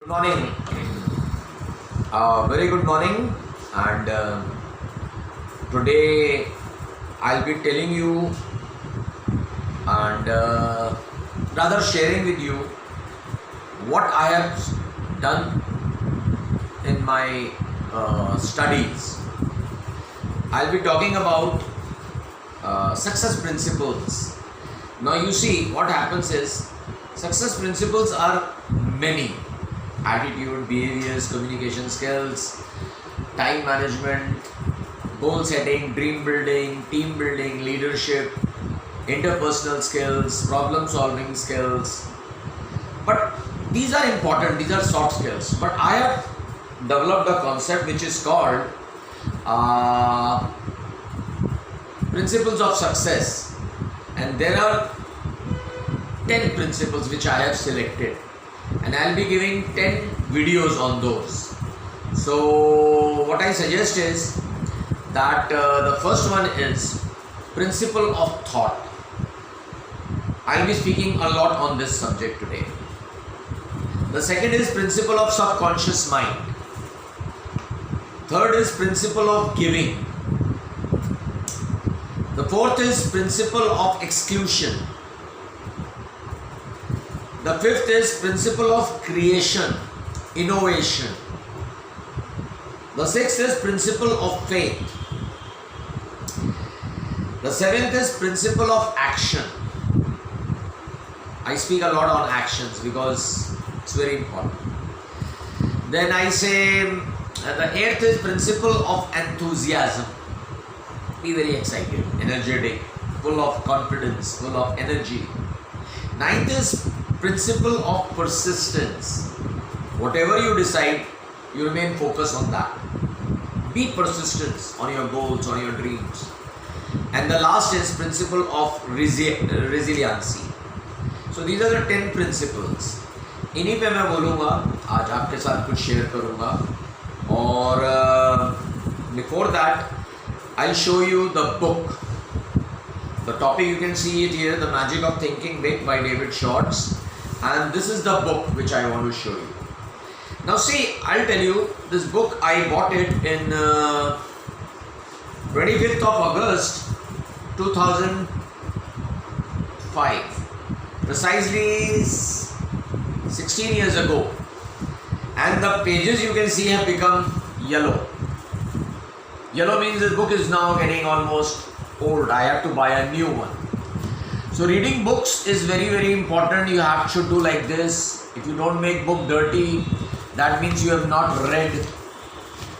Morning. Very good morning, and today I'll be telling you and rather sharing with you what I have done in my studies. I'll be talking about success principles. Now you see what happens is success principles are many: attitude, behaviors, communication skills, time management, goal setting, dream building, team building, leadership, interpersonal skills, problem solving skills. But these are important, these are soft skills. But I have developed a concept which is called principles of success, and there are 10 principles which I have selected, and I'll be giving 10 videos on those. So what I suggest is that the first one is principle of thought. I'll be speaking a lot on this subject today. The second is principle of subconscious mind. Third is principle of giving. The fourth is principle of exclusion. The fifth is principle of creation, innovation. The sixth is principle of faith. The seventh is principle of action. I speak a lot on actions because it's very important. Then I say the eighth is principle of enthusiasm. Be very excited, energetic, full of confidence, full of energy. Ninth is principle of persistence. Whatever you decide, you remain focused on that. Be persistent on your goals, on your dreams. And the last is principle of resiliency. So these are the 10 principles. इन्हीं पे मैं बोलूँगा, आज आपके साथ कुछ share करूँगा. और before that, I'll show you the book. The topic, you can see it here, The Magic of Thinking Big by David Schwartz. And this is the book which I want to show you. Now see, I'll tell you, this book I bought it in 25th of August 2005. Precisely 16 years ago. And the pages you can see have become yellow. Yellow means this book is now getting almost old. I have to buy a new one. So reading books is very, very important. You should do like this. If you don't make book dirty, that means you have not read.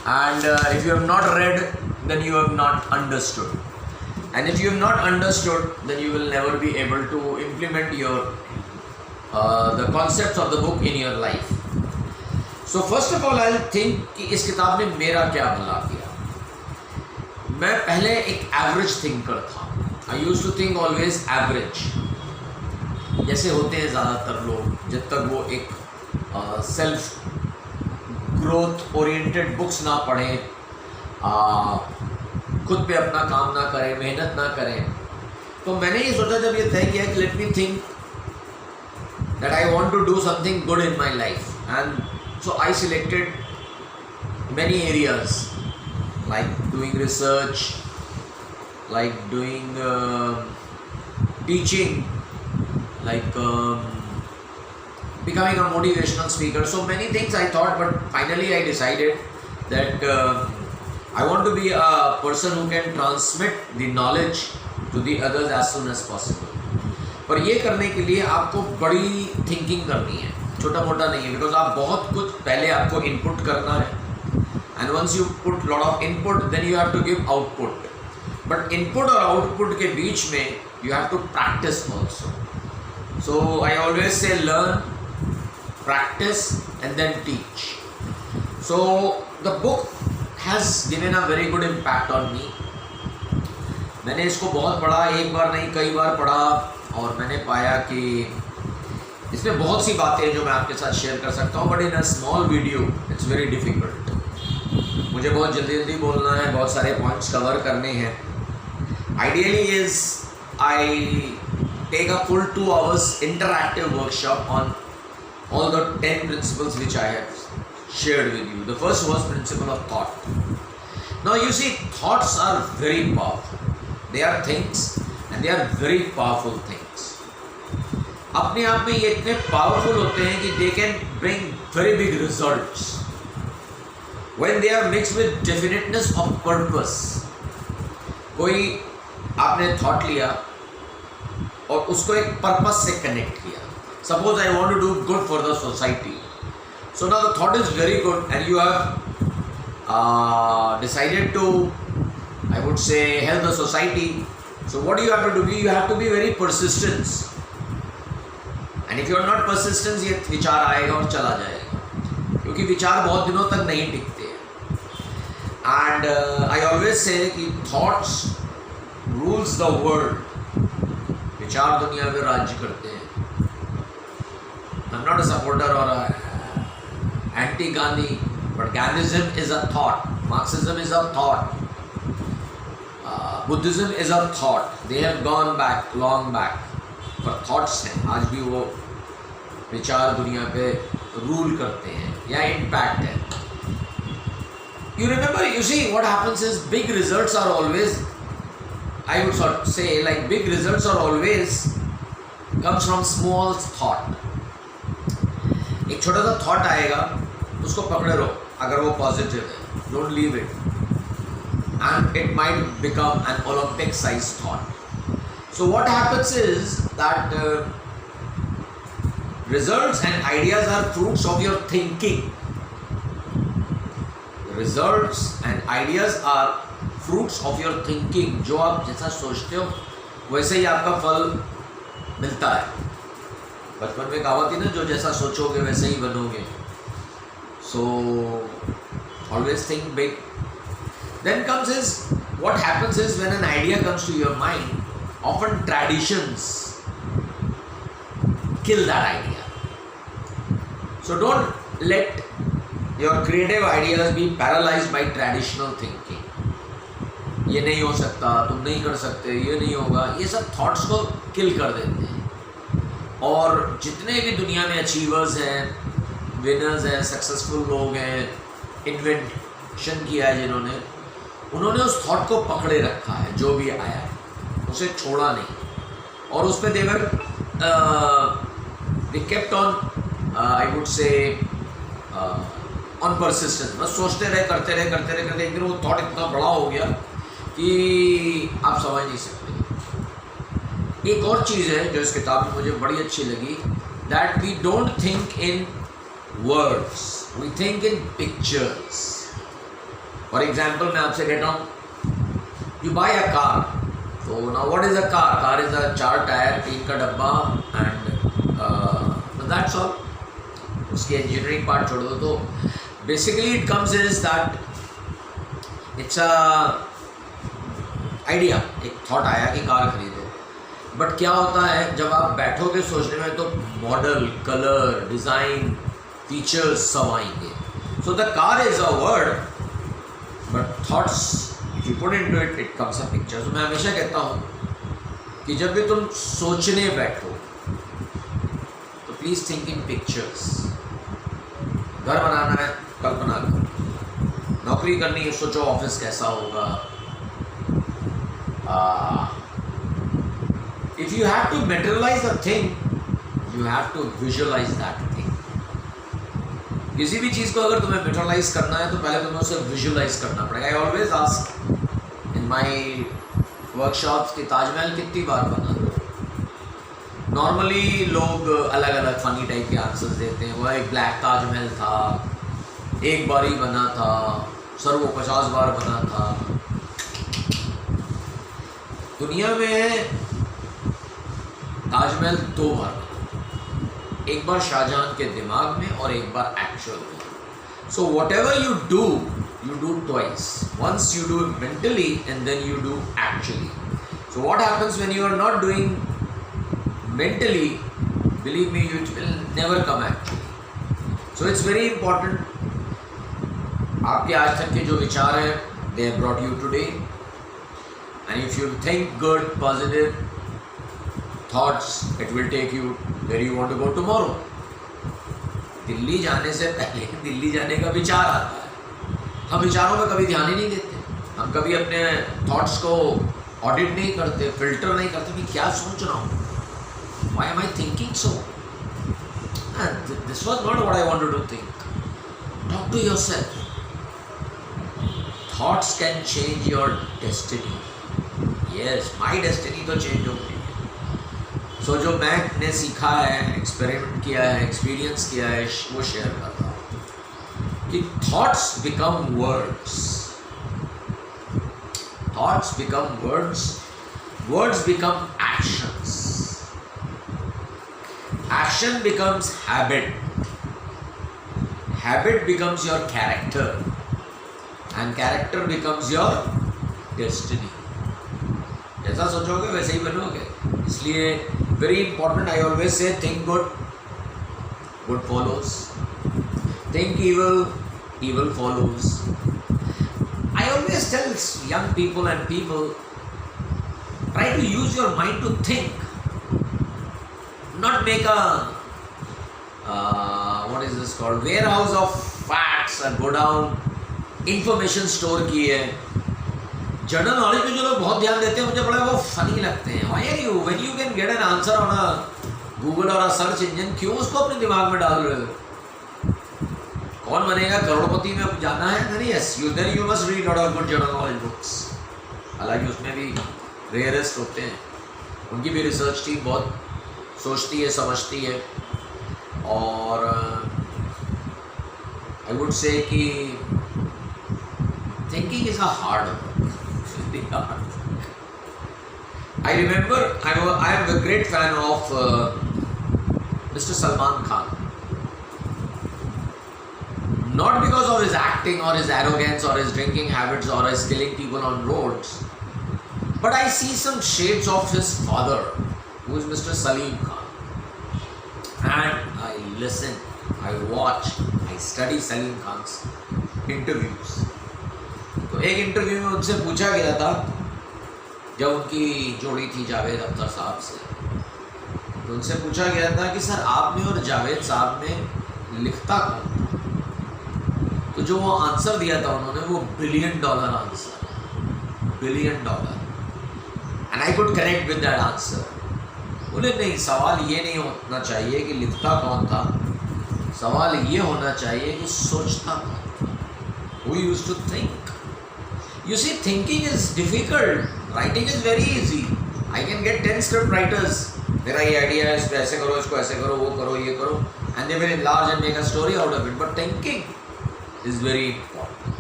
And if you have not read, then you have not understood. And if you have not understood, then you will never be able to implement your the concepts of the book in your life. So first of all, I'll think कि इस किताब ने मेरा क्या भला किया. मैं पहले एक एवरेज थिंकर था. I used to think always average. जैसे होते हैं ज़्यादातर लोग, जब तक वो एक सेल्फ ग्रोथ ओरिएंटेड बुक्स ना पढ़ें, खुद पे अपना काम ना करें, मेहनत ना करें. तो मैंने ये सोचा, जब ये तय किया कि let me think that I want to do something good in my life, and so I selected many areas like doing research, like doing teaching, like becoming a motivational speaker. So many things I thought, but finally I decided that I want to be a person who can transmit the knowledge to the others as soon as possible. पर ये करने के लिए आपको बड़ी thinking करनी है, छोटा मोटा नहीं है, बिकॉज आप बहुत कुछ पहले आपको इनपुट करना है. And once you put lot of input, then you have to give output. But input और output के बीच में you have to practice also. So I always say learn, practice, and then teach. So the book has given a very good impact on me. मैंने इसको बहुत पढ़ा, एक बार नहीं कई बार पढ़ा, और मैंने पाया कि इसमें बहुत सी बातें जो मैं आपके साथ शेयर कर सकता हूँ, but in a small video it's very difficult. मुझे बहुत जल्दी जल्दी बोलना है, बहुत सारे पॉइंट्स कवर करने हैं. Ideally is I take a full 2 hours interactive workshop on all the 10 principles which I have shared with you. The first was principle of thought. Now you see, thoughts are very powerful. They are things and they are very powerful things. अपने आप में ये इतने powerful होते हैं कि they can bring very big results when they are mixed with definiteness of purpose. कोई आपने thought लिया और उसको एक purpose से connect किया. Suppose I want to do good for the society. So now the thought is very good and you have decided to, I would say, help the society. So what do you have to do? You have to be very persistent. And if you are not persistent, ये विचार आएगा और चला जाएगा, क्योंकि विचार बहुत दिनों तक नहीं टिकते हैं. And I always say कि thoughts rules the world. विचार दुनिया में राज्य करते हैं. I'm not a supporter or a anti-Gandhi, but Gandhism is a thought. Marxism is a thought. Buddhism is a thought. They have gone back, long back. पर thoughts हैं, आज भी वो विचार दुनिया पे रूल करते हैं या इम्पैक्ट है. You remember, you see, what happens is big results are always, I would sort of say, like big results are always comes from small thought. एक छोटा सा thought आएगा, उसको पकड़े रहो. अगर वो पॉजिटिव है, don't leave it, and it might become an Olympic size thought. So what happens is that results and ideas are fruits of your thinking. Results and ideas are fruits of your thinking. जो आप जैसा सोचते हो वैसे ही आपका फल मिलता है. बचपन में कहावत थी ना, जो जैसा सोचोगे वैसे ही बनोगे. So always think big. Then comes is, what happens is when an idea comes to your mind, often traditions kill that idea. So don't let your creative ideas be paralyzed by traditional thinking. ये नहीं हो सकता, तुम नहीं कर सकते, ये नहीं होगा, ये सब थॉट्स को किल कर देते हैं. और जितने भी दुनिया में अचीवर्स हैं, विनर्स हैं, सक्सेसफुल लोग हैं, इन्वेंशन किया है जिन्होंने, उन्होंने उस थॉट को पकड़े रखा है. जो भी आया है उसे छोड़ा नहीं, और उस पर whatever they kept on, I would say on persistence. बस सोचते रहे, करते रहे. एक दिन वो थॉट इतना बड़ा हो गया कि आप समझ नहीं सकते. एक और चीज़ है जो इस किताब में मुझे बड़ी अच्छी लगी, that we don't think in words, we think in pictures. For example मैं आपसे कहता हूँ, यू बाय अ कार. तो now what is a car? Car is a 4 tyre, 3 का डब्बा, एंड दैट्स ऑल. उसकी इंजीनियरिंग पार्ट छोड़ दो. तो basically it comes is that it's a idea, एक थॉट आया कि कार खरीदो. बट क्या होता है जब आप बैठोगे सोचने में, तो मॉडल, कलर, डिज़ाइन, फीचर्स सब आएंगे. So the car is a word, but thoughts if you put into it, it comes a picture. तो मैं हमेशा कहता हूँ कि जब भी तुम सोचने बैठो तो प्लीज़ थिंक इन पिक्चर्स. घर बनाना है, कल्पना करो. नौकरी करनी है, सोचो ऑफिस कैसा होगा. If you have to materialize a thing, you have to visualize that thing. किसी भी चीज़ को अगर तुम्हें materialize करना है तो पहले तुम्हें उसे visualize करना पड़ेगा. I always ask in my workshops कि ताजमहल कितनी बार बना. नॉर्मली लोग अलग अलग फनी टाइप के आंसर्स देते हैं. वह एक ब्लैक ताजमहल था, एक बार ही बना था, सर वो 50 बार बना था. दुनिया में ताजमहल 2 बार बना, एक बार शाहजहां के दिमाग में और एक बार एक्चुअल में. So whatever you do twice. Once you do mentally and then you do actually. So what happens when you are not doing mentally, believe me, it will never come actually. So it's very important. आपके आज तक के जो विचार हैं, they have brought you today, and if you think good, positive thoughts, it will take you where you want to go tomorrow. Delhi जाने से पहले दिल्ली जाने का विचार आता है, हम विचारों में कभी ध्यान ही नहीं देते, हम कभी अपने थॉट्स को ऑडिट नहीं करते, फिल्टर नहीं करते, मैं क्या सोच रहा हूँ, why am I thinking so? And this was not what I wanted to think. Talk to yourself. Thoughts can change your destiny. Yes, my destiny तो change हो गई है. So जो मैंने सीखा है, एक्सपेरिमेंट किया है, एक्सपीरियंस किया है, वो शेयर कर रहा हूँ कि thoughts become words. Thoughts become words. Words become actions. Action becomes habit. Habit becomes your character. And character becomes your destiny. जैसा सोचोगे वैसे ही बनोगे. इसलिए very important, I always say, think good, good follows. Think evil, evil follows. I always tell young people and people, try to use your mind to think, not make a what is this called, warehouse of facts and go down information store की है. General knowledge पे जो लोग बहुत ध्यान देते हैं मुझे बड़ा वो फनी लगते हैं. Why are you, when you can get an answer on a Google or a search engine, क्यों उसको अपने दिमाग में डाल रहे हो? कौन बनेगा करोड़पति में जाना है? नहीं, yes, then you must read lot of good general knowledge books. हालांकि उसमें भी रेयरेस्ट होते हैं, उनकी भी रिसर्च टीम बहुत सोचती है, समझती है. और आई वुड से कि thinking is a hard work. I remember I am a great fan of Mr. Salman Khan. Not because of his acting or his arrogance or his drinking habits or his killing people on roads, but I see some shades of his father, who is Mr. Salim Khan. And I listen, I watch, I study Salim Khan's interviews. तो एक interview में उनसे पूछा गया था, जब उनकी जोड़ी थी जावेद अख्तर साहब से, तो उनसे पूछा गया था कि सर आप में और जावेद साहब में लिखता कौन था? तो जो वो आंसर दिया था उन्होंने, वो $1 billion answer, $1 billion. And I could connect with that answer. बोले नहीं, सवाल ये नहीं होना चाहिए कि लिखता कौन था, सवाल ये होना चाहिए कि सोचता कौन था. Who used to think? You see, thinking is difficult. Writing is very easy. I can get 10 script writers. मेरा ये idea है, इसको ऐसे करो, इसको ऐसे करो, वो करो, ये करो, and they will enlarge and make a story out of it. But thinking is very important.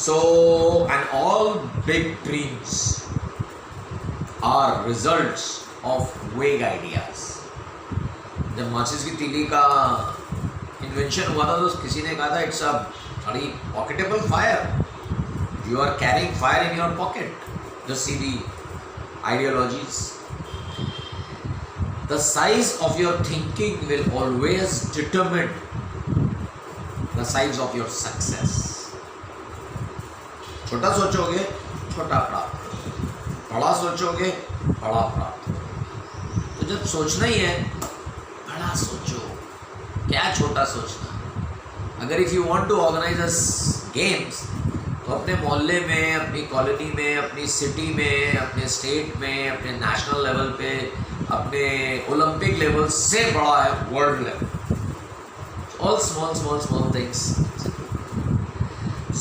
So, and all big dreams are results of vague ideas. जब माचिस की तीली का इन्वेंशन हुआ था तो किसी ने कहा था it's a very pocketable fire. You are carrying fire in your pocket. Just see the ideologies. The size of your thinking will always determine the size of your success. छोटा सोचोगे छोटा प्राप्त, बड़ा सोचोगे बड़ा प्राप्त. तो जब सोचना ही है, बड़ा सोचो. क्या छोटा सोचना? अगर if you want to organise games, तो अपने मोहल्ले में, अपनी कॉलोनी में, अपनी सिटी में, अपने स्टेट में, अपने नेशनल लेवल पे, अपने ओलंपिक लेवल से बड़ा है world level. All small small small things.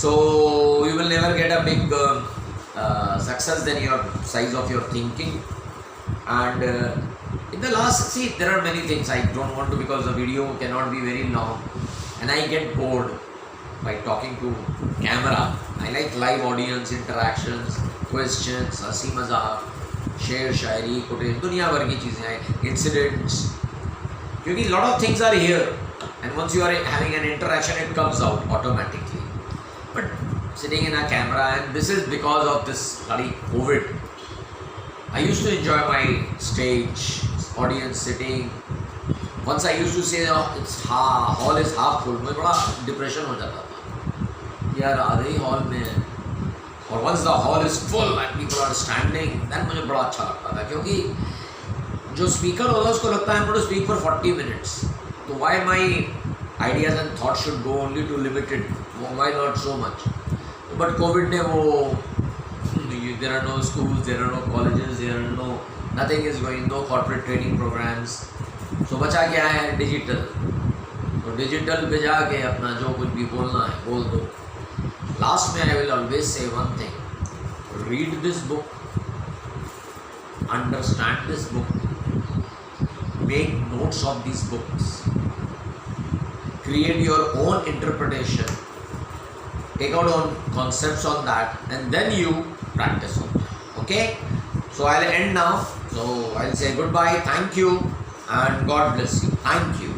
So you will never get a big success then your size of your thinking. And in the last, see, there are many things I don't want to, because the video cannot be very long and I get bored by talking to camera. I like live audience interactions, questions, हंसी मजाक, शेर शायरी, quotation, दुनिया भर की चीज़ें हैं, incidents, क्योंकि lot of things are here and once you are having an interaction it comes out automatically. But sitting in a camera, and this is because of this bloody COVID. I used to enjoy my stage, audience sitting. Once I used to say it's hall is half full, मुझे बड़ा depression हो जाता था यार, आधे ही hall में है. और once the hall is full and people are standing, then मुझे बड़ा अच्छा लगता था, क्योंकि जो स्पीकर होता है उसको लगता है I'm going to speak for 40 minutes. तो why my ideas and thoughts should go only to limited. Why not so much? But COVID ne wo, there are no schools, there are no colleges, there are no, nothing is going, no corporate training programs. So बचा क्या है? Digital. तो digital पे जाके अपना जो कुछ भी बोलना है बोल दो. लास्ट में I will always say one thing, read this book, understand this book, make notes of these books, create your own interpretation, take out own concepts on that, and then you practice on that. Okay, so I'll end now. So I'll say goodbye, thank you, and God bless you. Thank you.